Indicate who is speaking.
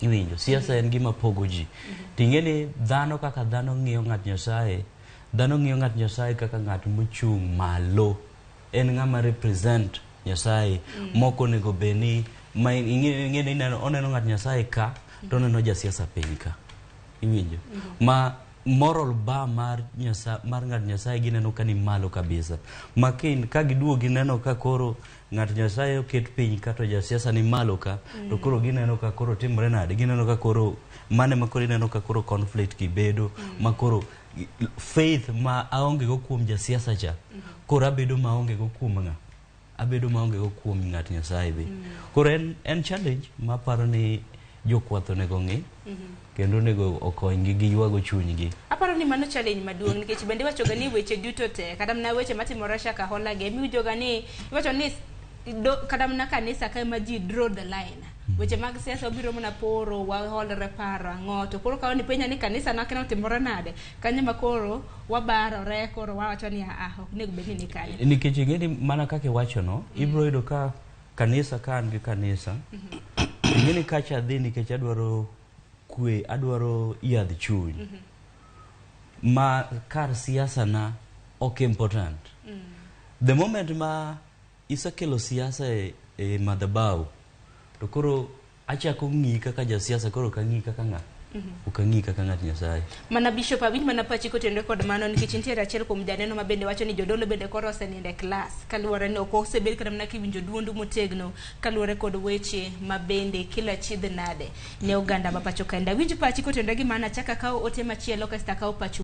Speaker 1: Iwinjo, siasa en gima pogo ji. Ting'eni dhano kaka dhano ng'iyo ng'at Nyasaye, dhano ng'iyo ng'at Nyasaye kaka ng'at mochung' malo. En ng'ama represent Nyasaye. Moko nego beni, ma ing'eni oneno ng'at Nyasaye ka, to oneno jasiasa piny ka. Iwinjo. Ma moral bar mar ng'at Nyasaye gineno ka ni malo kabisa. Makin ka giduogo gineno ka koro ng'at Nyasaye oket piny ka to jasiasa ni malo ka, to koro gineno ka koro timre nade, gineno ka koro mane ma koro ineno ka koro conflict gibedo, ma koro faith ma aonge go kuom jasiasa cha, koro abedo maonge go kuom ng'a, abedo maonge go kuom ng'at Nyasaye be. Koro en challenge ma paro ni jokwath onego ng'i, kendo nego okonygi gi ywago chunygi.
Speaker 2: Aparo ni mano challenge maduong' nikech bende iwachoga ni weche duto te, kata mana weche matimore Shaka Hola ge, miwinjoga ni iwacho ni kata mana kanisa ka ma ji draw the line. Weche mag siasa obiro mana poro, waholre paro ang'o, to koro kawa ni penja ni kanisa nakena otimore nade, kanyo ma koro wabarore, koro wawacho ni ok nego bedni ni kanyo.
Speaker 1: Nikech ing'eni mana kaka iwachono, ibiro yudo ka kanisa ka an gi kanisa, ing'eni kacha adhi nikech adwaro kwe, adwaro yadh chuny. Ma kar siasa na ok important. The moment ma isekelo siasa e madhabahu, to koro achako ng'i kaka jasiasa, koro ka ng'i kaka ng'a, ukang'i kaka ng'at Nyasaye.
Speaker 2: Mana Bishop awinj mana pachi kotende kod mano nikech nitiere achiel kuom janeno ma bende wacho ni jodolo bende koro oseninde klas kaluwore ni ok osebed kata mana kiwinjo duondu motegno kaluwore kod weche ma bende kila chidh nade ne oganda ma pacho kaenda. Winj pachi kotende gi mana chaka kawo ote machielo kasta kawo pacho